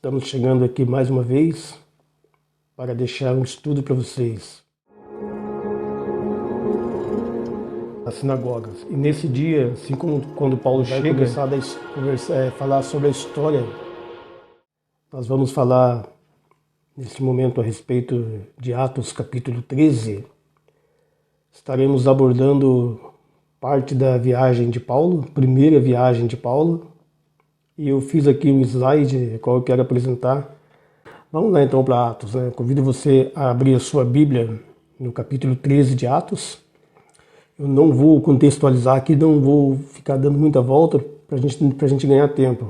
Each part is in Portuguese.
Estamos chegando aqui mais uma vez para deixar um estudo para vocês nas sinagogas. E nesse dia, assim como quando Paulo chega, começar a falar sobre a história, nós vamos falar neste momento a respeito de Atos capítulo 13. Estaremos abordando parte da viagem de Paulo, primeira viagem de Paulo. E eu fiz aqui um slide qual eu quero apresentar. Vamos lá então para Atos, né? Convido você a abrir a sua Bíblia no capítulo 13 de Atos. Eu não vou contextualizar aqui, não vou ficar dando muita volta para a gente ganhar tempo.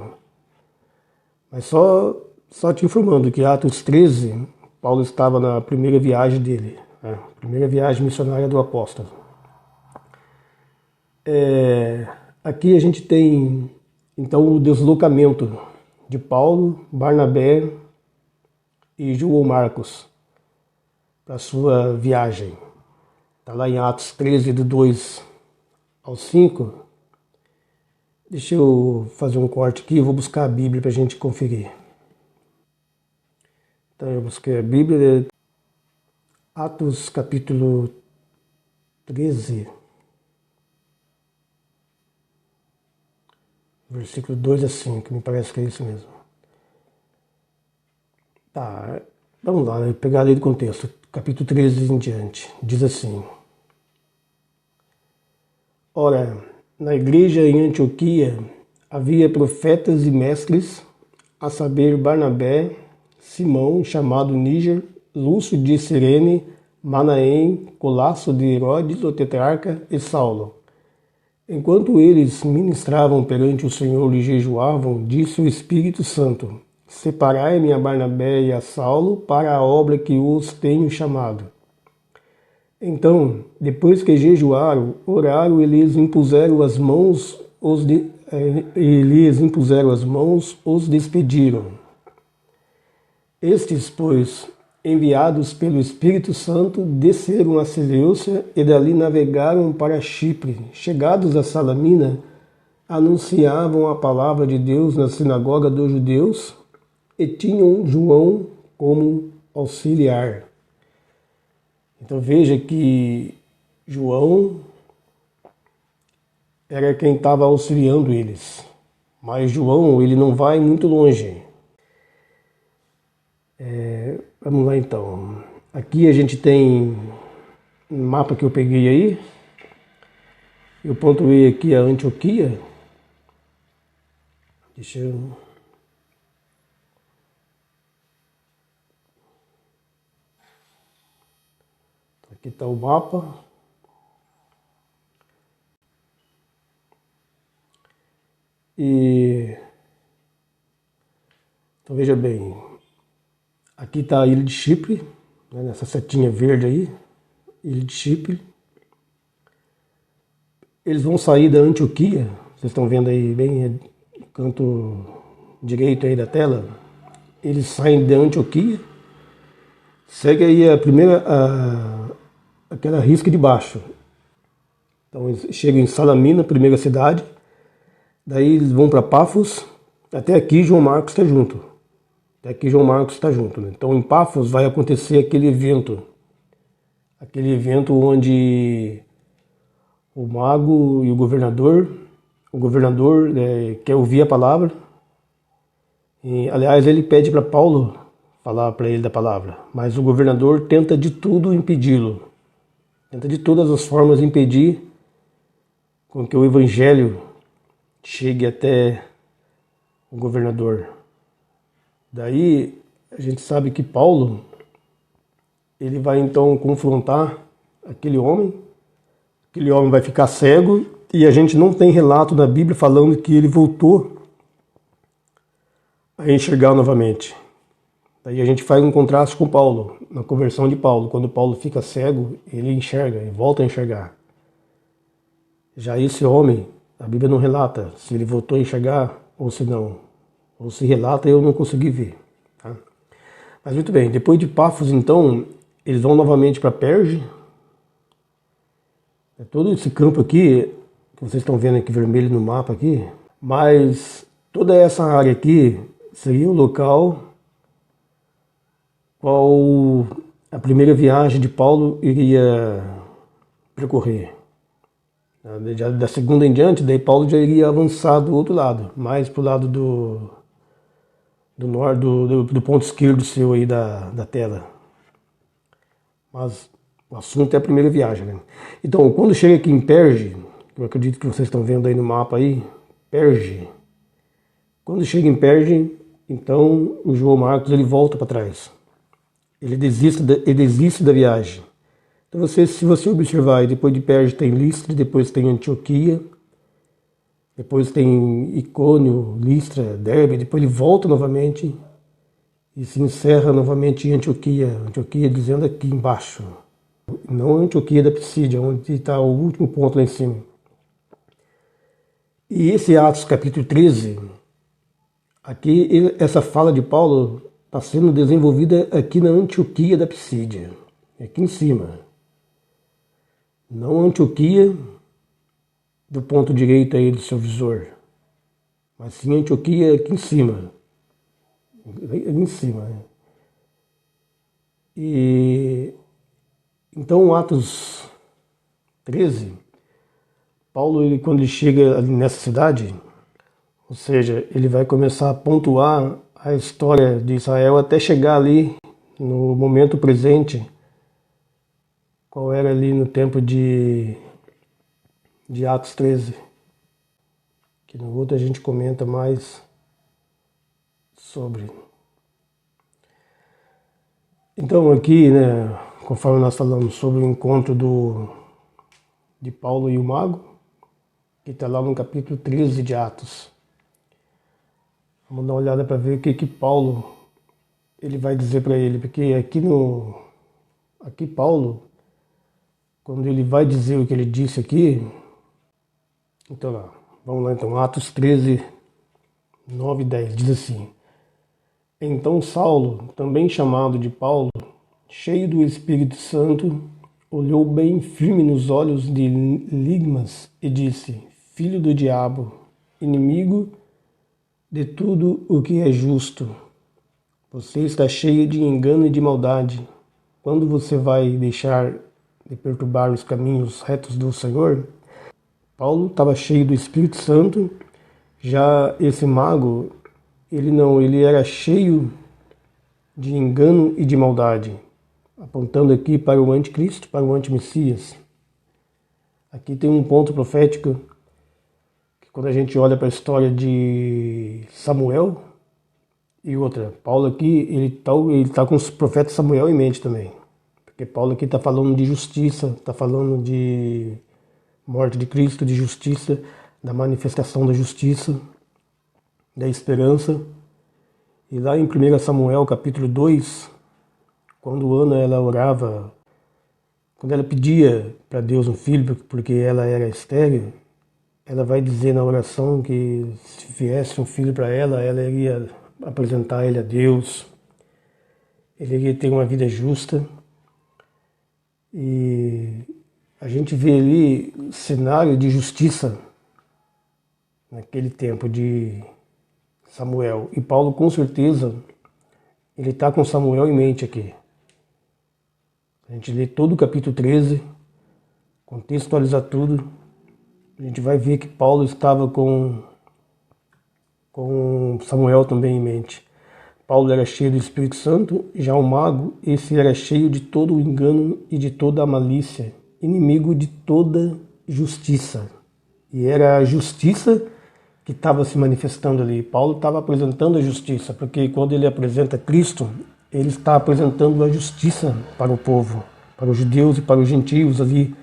Mas só te informando que Atos 13, Paulo estava na primeira viagem dele, né? Primeira viagem missionária do apóstolo. Aqui a gente tem então o deslocamento de Paulo, Barnabé e João Marcos para sua viagem. Está lá em Atos 13, do 2 ao 5. Deixa eu fazer um corte aqui, vou buscar a Bíblia para a gente conferir. Então eu busquei a Bíblia, Atos capítulo 13, versículo 2 a 5, me parece que é isso mesmo. Tá, vamos lá, pegar aí do contexto, capítulo 13 em diante, diz assim: Ora, na igreja em Antioquia havia profetas e mestres, a saber Barnabé, Simão, chamado Níger, Lúcio de Cirene, Manaém, Colasso de Herodes, o tetrarca, e Saulo. Enquanto eles ministravam perante o Senhor e jejuavam, disse o Espírito Santo: Separai-me a Barnabé e a Saulo para a obra que os tenho chamado. Então, depois que jejuaram, oraram e lhes impuseram as mãos, os despediram. Estes, pois, enviados pelo Espírito Santo, desceram a Seleucia e dali navegaram para Chipre. Chegados a Salamina, anunciavam a palavra de Deus na sinagoga dos judeus e tinham João como auxiliar. Então veja que João era quem estava auxiliando eles. Mas João, ele não vai muito longe. Vamos lá então. Aqui a gente tem um mapa que eu peguei aí. Eu pontuei aqui a Antioquia. Deixa eu... Aqui está o mapa. Então veja bem, aqui está a ilha de Chipre, né, nessa setinha verde aí, ilha de Chipre. Eles vão sair da Antioquia, vocês estão vendo aí bem no canto direito aí da tela. Eles saem da Antioquia, segue aí a primeira, aquela risca de baixo. Então eles chegam em Salamina, primeira cidade, daí eles vão para Pafos, até aqui João Marcos está junto. Né? Então em Pafos vai acontecer aquele evento onde o mago e o governador quer ouvir a palavra. E, aliás, ele pede para Paulo falar para ele da palavra, mas o governador tenta de tudo impedi-lo. Tenta de todas as formas impedir com que o evangelho chegue até o governador. Daí a gente sabe que Paulo, ele vai então confrontar aquele homem vai ficar cego, e a gente não tem relato na Bíblia falando que ele voltou a enxergar novamente. Daí a gente faz um contraste com Paulo, na conversão de Paulo. Quando Paulo fica cego, ele enxerga e volta a enxergar. Já esse homem, a Bíblia não relata se ele voltou a enxergar ou se não. Ou se relata, eu não consegui ver. Tá? Mas muito bem, depois de Pafos, então, eles vão novamente para Perge. Todo esse campo aqui, que vocês estão vendo aqui vermelho no mapa aqui, mas toda essa área aqui seria o local qual a primeira viagem de Paulo iria percorrer. Da segunda em diante, daí Paulo já iria avançar do outro lado, mais para o lado do norte, do ponto esquerdo seu aí da tela. Mas o assunto é a primeira viagem, né? Então, quando chega aqui em Perge, eu acredito que vocês estão vendo aí no mapa aí, Perge. Quando chega em Perge, então o João Marcos ele volta para trás. Ele desiste da viagem. Então, se você observar, depois de Perge tem Listra, depois tem Antioquia, depois tem Icônio, Listra, Derbe, depois ele volta novamente e se encerra novamente em Antioquia. Antioquia dizendo aqui embaixo, não Antioquia da Psídia, onde está o último ponto lá em cima. E esse Atos capítulo 13, aqui essa fala de Paulo está sendo desenvolvida aqui na Antioquia da Psídia, aqui em cima. Não Antioquia do ponto direito aí do seu visor, mas sim Antioquia aqui em cima. Ali em cima. Né? E então, Atos 13, Paulo, quando ele chega ali nessa cidade, ou seja, ele vai começar a pontuar a história de Israel até chegar ali no momento presente, qual era ali no tempo de Atos 13, que no outro a gente comenta mais sobre. Então aqui, né, conforme nós falamos sobre o encontro de Paulo e o mago, que está lá no capítulo 13 de Atos. Vamos dar uma olhada para ver o que Paulo ele vai dizer para ele, porque aqui Paulo, quando ele vai dizer o que ele disse aqui, então lá, vamos lá então, Atos 13, 9 e 10, diz assim: Então Saulo, também chamado de Paulo, cheio do Espírito Santo, olhou bem firme nos olhos de Ligmas e disse: Filho do diabo, inimigo de tudo o que é justo, você está cheio de engano e de maldade. Quando você vai deixar de perturbar os caminhos retos do Senhor? Paulo estava cheio do Espírito Santo, já esse mago, ele era cheio de engano e de maldade, apontando aqui para o anticristo, para o antimessias. Aqui tem um ponto profético, que quando a gente olha para a história de Samuel e outra, Paulo aqui, ele tá com o profeta Samuel em mente também, porque Paulo aqui está falando de justiça, está falando de morte de Cristo, de justiça, da manifestação da justiça, da esperança. E lá em 1 Samuel capítulo 2, quando Ana ela orava, quando ela pedia para Deus um filho, porque ela era estéril, ela vai dizer na oração que se viesse um filho para ela, ela iria apresentar ele a Deus, ele iria ter uma vida justa. E a gente vê ali cenário de justiça naquele tempo de Samuel. E Paulo, com certeza, ele está com Samuel em mente aqui. A gente lê todo o capítulo 13, contextualizar tudo, a gente vai ver que Paulo estava com Samuel também em mente. Paulo era cheio do Espírito Santo, já o mago, esse era cheio de todo o engano e de toda a malícia, inimigo de toda justiça. E era a justiça que estava se manifestando ali. Paulo estava apresentando a justiça, porque quando ele apresenta Cristo, ele está apresentando a justiça para o povo, para os judeus e para os gentios ali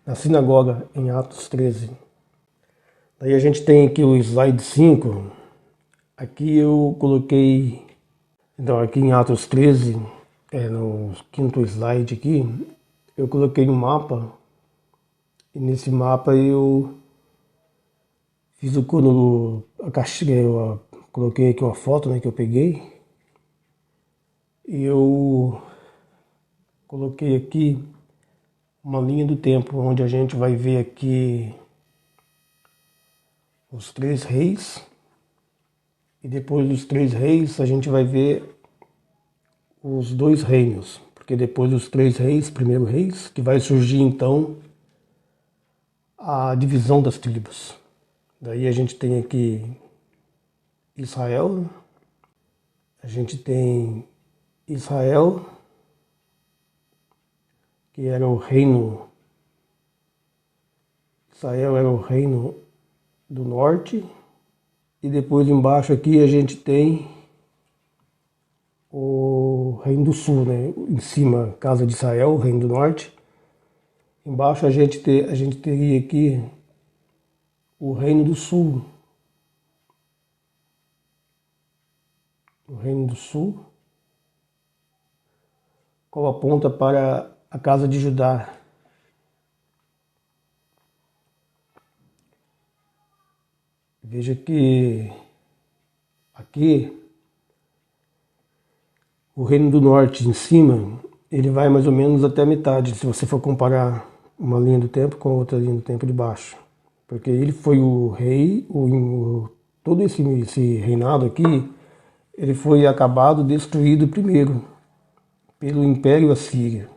na sinagoga, em Atos 13. Daí a gente tem aqui o slide 5. Aqui eu coloquei, então aqui em Atos 13, no quinto slide aqui, eu coloquei um mapa, e nesse mapa eu fiz eu coloquei aqui uma foto, né, que eu peguei, e eu coloquei aqui uma linha do tempo, onde a gente vai ver aqui os 3 reis, E depois dos 3 reis, a gente vai ver os 2 reinos. Porque depois dos 3 reis, primeiro reis, que vai surgir então a divisão das tribos. Daí a gente tem aqui Israel, a gente tem Israel, que era o reino, Israel era o reino do norte, e depois embaixo aqui a gente tem o reino do sul, né? Em cima, casa de Israel, o reino do norte. Embaixo a gente teria aqui o reino do sul. O reino do sul, qual aponta para a casa de Judá. Veja que aqui o reino do norte em cima, ele vai mais ou menos até a metade, se você for comparar uma linha do tempo com a outra linha do tempo de baixo. Porque ele foi o rei, todo esse reinado aqui, ele foi acabado, destruído primeiro pelo Império Assírio.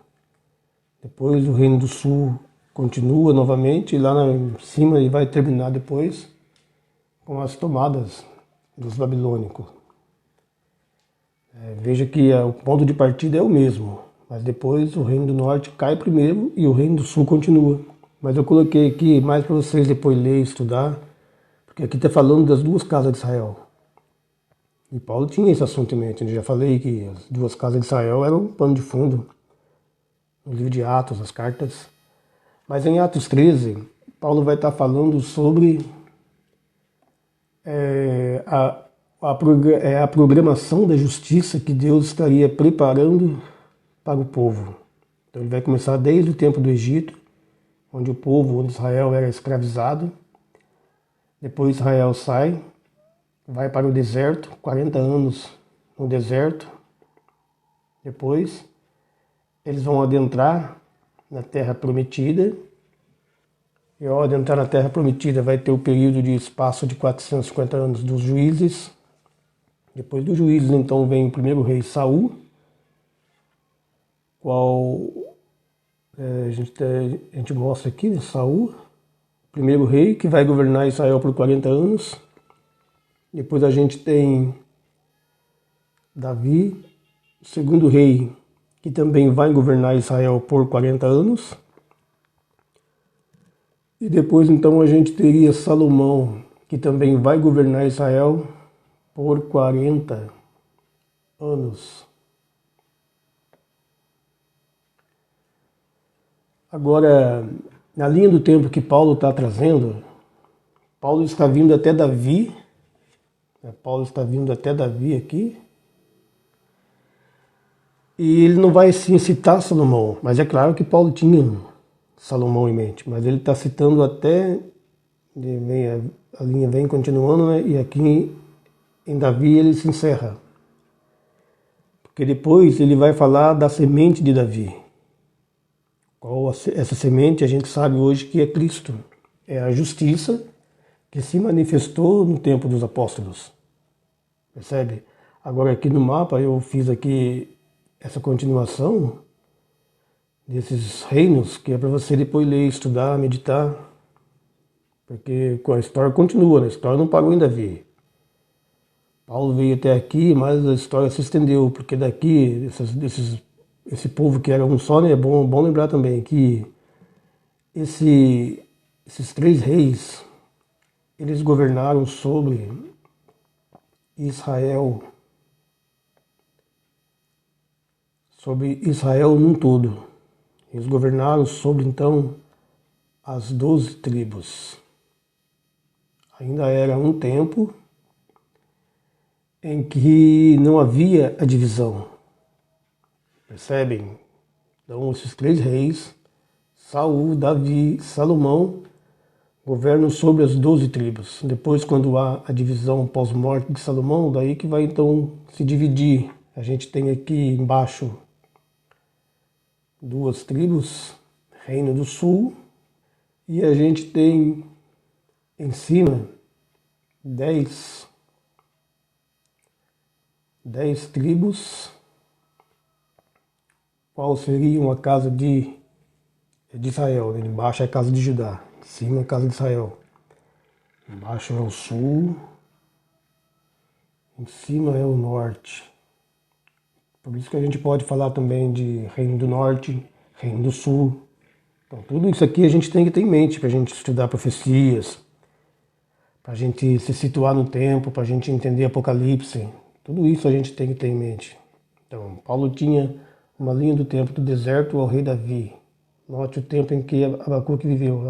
Depois o Reino do Sul continua novamente, e lá em cima ele vai terminar depois com as tomadas dos babilônicos. Veja que o ponto de partida é o mesmo, mas depois o Reino do Norte cai primeiro e o Reino do Sul continua. Mas eu coloquei aqui mais para vocês depois ler e estudar, porque aqui está falando das 2 casas de Israel. E Paulo tinha esse assunto em mente. Eu já falei que as 2 casas de Israel eram um pano de fundo no livro de Atos, as cartas. Mas em Atos 13, Paulo vai estar falando sobre a programação da justiça que Deus estaria preparando para o povo. Então ele vai começar desde o tempo do Egito, onde Israel era escravizado. Depois Israel sai, vai para o deserto, 40 anos no deserto. Depois eles vão adentrar na Terra Prometida. E ao adentrar na Terra Prometida vai ter o período de espaço de 450 anos dos juízes. Depois dos juízes, então, vem o primeiro rei Saul, qual a gente mostra aqui, né, Saul, primeiro rei que vai governar Israel por 40 anos. Depois a gente tem Davi, segundo rei, que também vai governar Israel por 40 anos. E depois então a gente teria Salomão, que também vai governar Israel por 40 anos. Agora, na linha do tempo que Paulo está trazendo, Paulo está vindo até Davi. Paulo está vindo até Davi aqui. E ele não vai sim citar Salomão, mas é claro que Paulo tinha Salomão em mente. Mas ele está citando até, a linha vem continuando, né? E aqui em Davi ele se encerra. Porque depois ele vai falar da semente de Davi. Essa semente a gente sabe hoje que é Cristo. É a justiça que se manifestou no tempo dos apóstolos. Percebe? Agora aqui no mapa eu fiz aqui essa continuação desses reinos, que é para você depois ler, estudar, meditar. Porque a história continua, né? A história não parou em Davi. Paulo veio até aqui, mas a história se estendeu, porque daqui, esse povo que era um só, né? É bom lembrar também que esses 3 reis, eles governaram sobre Israel num todo. Eles governaram sobre, então, as 12 tribos. Ainda era um tempo em que não havia a divisão. Percebem? Então, esses 3 reis, Saul, Davi, Salomão, governam sobre as 12 tribos. Depois, quando há a divisão pós-morte de Salomão, daí que vai então se dividir. A gente tem aqui embaixo 2 tribos, Reino do Sul, e a gente tem em cima 10 10 tribos, qual seriam a casa de Israel. Embaixo é a casa de Judá, em cima é a casa de Israel. Embaixo é o sul, em cima é o norte. Por isso que a gente pode falar também de Reino do Norte, Reino do Sul. Então tudo isso aqui a gente tem que ter em mente para a gente estudar profecias, para a gente se situar no tempo, para a gente entender Apocalipse. Tudo isso a gente tem que ter em mente. Então, Paulo tinha uma linha do tempo do deserto ao rei Davi. Note o tempo em que Abacuque viveu.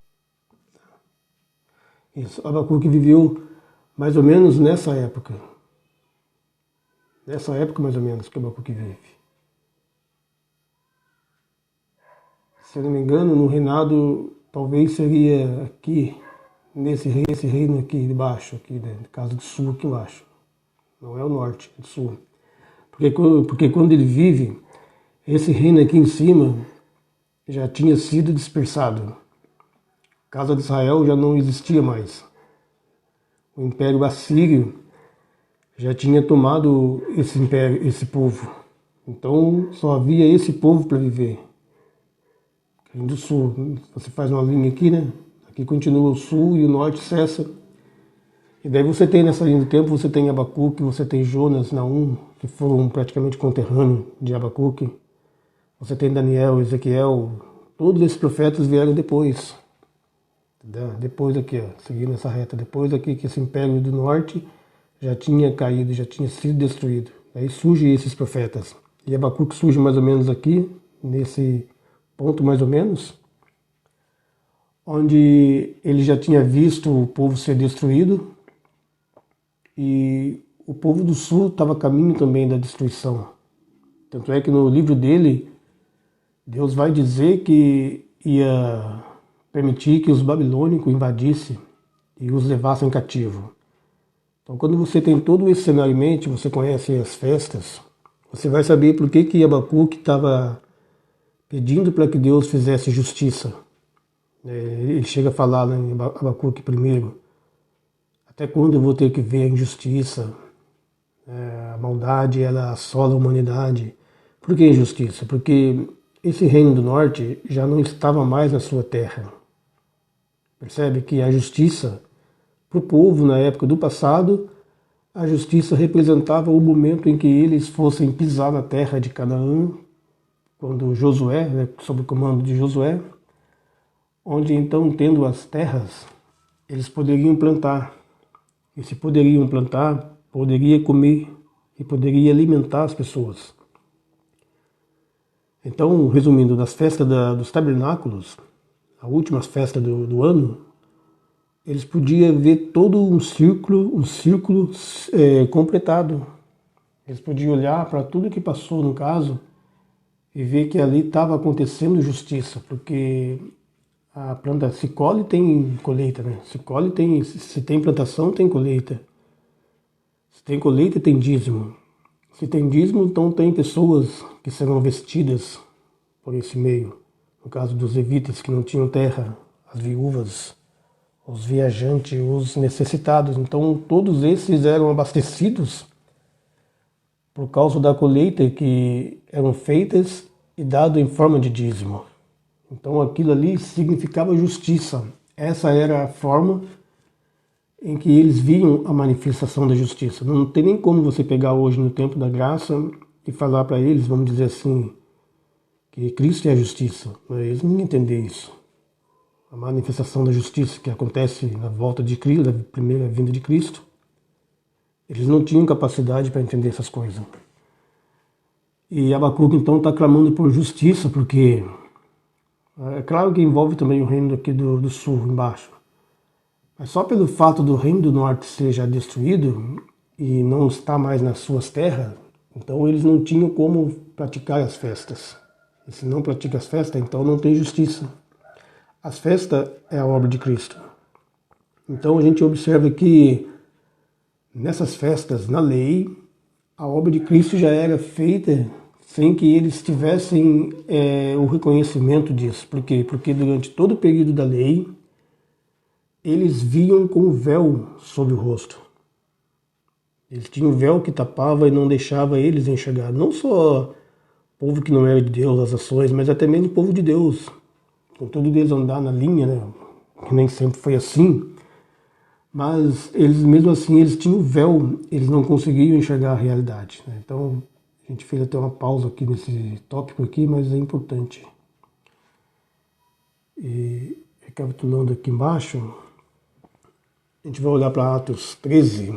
Isso, Abacuque viveu mais ou menos nessa época. Nessa época, mais ou menos, que Abacuque vive. Se eu não me engano, no reinado, talvez seria aqui, nesse reino aqui de baixo, aqui, né, casa do sul aqui embaixo. Não é o norte, é o sul. Porque quando ele vive, esse reino aqui em cima já tinha sido dispersado. A casa de Israel já não existia mais. O Império Assírio já tinha tomado esse império, esse povo. Então só havia esse povo para viver. Reino do Sul, você faz uma linha aqui, né? Aqui continua o sul e o norte cessa. E daí você tem nessa linha do tempo, você tem Abacuque, você tem Jonas, Naum, que foram praticamente conterrâneos de Abacuque. Você tem Daniel, Ezequiel, todos esses profetas vieram depois. Depois aqui, ó, seguindo essa reta, depois aqui que esse império do norte já tinha caído, já tinha sido destruído. Aí surgem esses profetas. E Abacuque surge mais ou menos aqui, nesse ponto mais ou menos, onde ele já tinha visto o povo ser destruído e o povo do sul estava a caminho também da destruição. Tanto é que no livro dele, Deus vai dizer que ia permitir que os babilônicos invadissem e os levassem cativo. Então, quando você tem todo esse cenário em mente, você conhece as festas, você vai saber por que Abacuque estava pedindo para que Deus fizesse justiça. Ele chega a falar lá em Abacuque primeiro: até quando eu vou ter que ver a injustiça? A maldade, ela assola a humanidade. Por que injustiça? Porque esse reino do norte já não estava mais na sua terra. Percebe que a justiça, para o povo na época do passado, a justiça representava o momento em que eles fossem pisar na terra de Canaã, quando Josué, sob o comando de Josué, onde então, tendo as terras, eles poderiam plantar. E se poderiam plantar, poderia comer e poderia alimentar as pessoas. Então, resumindo, das festas dos tabernáculos, a última festa do ano, eles podiam ver todo um círculo completado. Eles podiam olhar para tudo que passou no caso e ver que ali estava acontecendo justiça, porque a planta se colhe tem colheita, né? Se tem plantação tem colheita. Se tem colheita tem dízimo. Se tem dízimo, então tem pessoas que serão vestidas por esse meio. No caso dos levitas que não tinham terra, as viúvas, os viajantes, os necessitados. Então todos esses eram abastecidos por causa da colheita que eram feitas e dado em forma de dízimo. Então aquilo ali significava justiça. Essa era a forma em que eles viam a manifestação da justiça. Não tem nem como você pegar hoje no tempo da graça e falar para eles, vamos dizer assim, que Cristo é a justiça. Eles não iam entender isso. A manifestação da justiça que acontece na volta de Cristo, da primeira vinda de Cristo, eles não tinham capacidade para entender essas coisas. E Abacuque então está clamando por justiça, porque é claro que envolve também o reino aqui do sul, embaixo. Mas só pelo fato do reino do norte ser já destruído e não estar mais nas suas terras, então eles não tinham como praticar as festas. E se não pratica as festas, então não tem justiça. As festas é a obra de Cristo. Então a gente observa que nessas festas, na lei, a obra de Cristo já era feita sem que eles tivessem o reconhecimento disso. Por quê? Porque durante todo o período da lei, eles viam com o véu sobre o rosto. Eles tinham um véu que tapava e não deixava eles enxergar. Não só o povo que não era de Deus, as ações, mas até mesmo o povo de Deus. Contudo deles andar na linha, né? Que nem sempre foi assim. Mas eles, mesmo assim, eles tinham um véu, eles não conseguiam enxergar a realidade, né? Então, a gente fez até uma pausa aqui nesse tópico aqui, mas é importante. E recapitulando aqui embaixo, a gente vai olhar para Atos 13,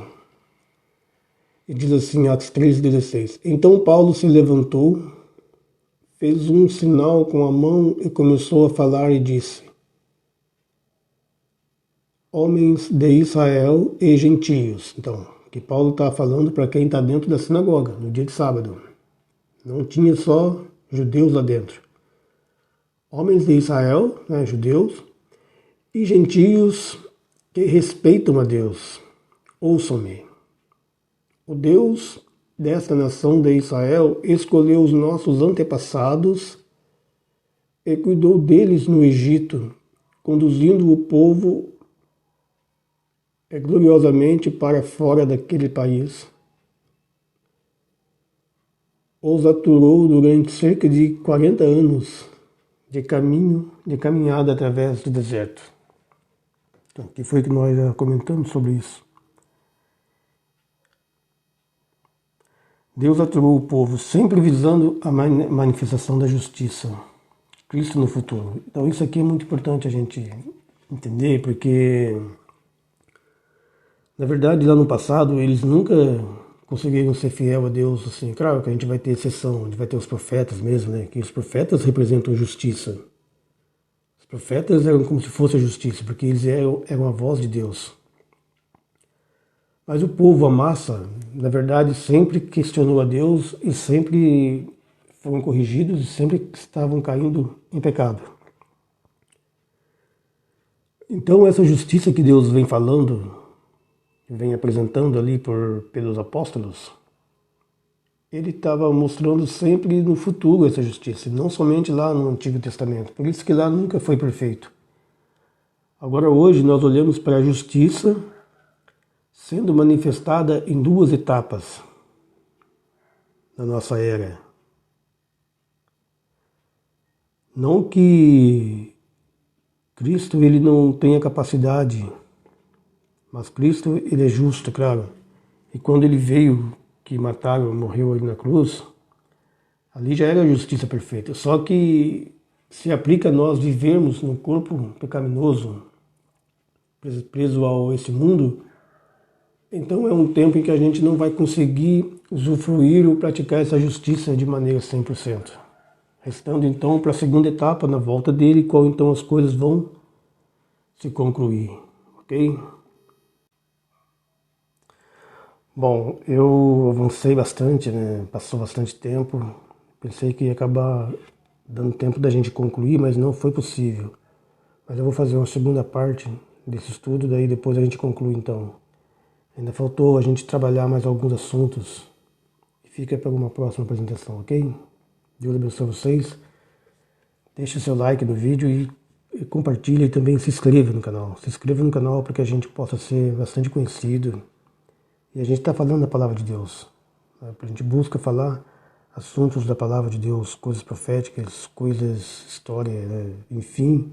e diz assim, Atos 13:16. Então Paulo se levantou, fez um sinal com a mão e começou a falar e disse: Homens de Israel e gentios. Então, que Paulo está falando para quem está dentro da sinagoga, no dia de sábado. Não tinha só judeus lá dentro. Homens de Israel, né, judeus, e gentios que respeitam a Deus. Ouçam-me. O Deus desta nação de Israel escolheu os nossos antepassados e cuidou deles no Egito, conduzindo o povo gloriosamente para fora daquele país. Os aturou durante cerca de 40 anos de caminhada através do deserto. Então, que foi que nós já comentamos sobre isso. Deus aturou o povo, sempre visando a manifestação da justiça, Cristo no futuro. Então isso aqui é muito importante a gente entender, porque na verdade lá no passado eles nunca conseguiram ser fiel a Deus, assim. Claro que a gente vai ter exceção, a gente vai ter os profetas mesmo, né? Que os profetas representam justiça. Os profetas eram como se fosse a justiça, porque eles eram a voz de Deus. Mas o povo, a massa, na verdade, sempre questionou a Deus e sempre foram corrigidos e sempre estavam caindo em pecado. Então essa justiça que Deus vem falando, vem apresentando ali pelos apóstolos, ele estava mostrando sempre no futuro essa justiça, não somente lá no Antigo Testamento. Por isso que lá nunca foi perfeito. Agora hoje nós olhamos para a justiça sendo manifestada em duas etapas na nossa era. Não que Cristo ele não tenha capacidade, mas Cristo ele é justo, claro. E quando ele veio, que mataram, morreu ali na cruz, ali já era a justiça perfeita. Só que se aplica a nós vivermos num corpo pecaminoso, preso a esse mundo. Então é um tempo em que a gente não vai conseguir usufruir ou praticar essa justiça de maneira 100%. Restando então para a segunda etapa, na volta dele, qual então as coisas vão se concluir, ok? Bom, eu avancei bastante, né? Passou bastante tempo, pensei que ia acabar dando tempo da gente concluir, mas não foi possível. Mas eu vou fazer uma segunda parte desse estudo, daí depois a gente conclui então. Ainda faltou a gente trabalhar mais alguns assuntos. Fica para uma próxima apresentação, ok? Deus abençoe vocês. Deixe seu like no vídeo e compartilhe e também se inscreva no canal. Se inscreva no canal para que a gente possa ser bastante conhecido. E a gente está falando da Palavra de Deus. A gente busca falar assuntos da Palavra de Deus, coisas proféticas, coisas, história, né? Enfim.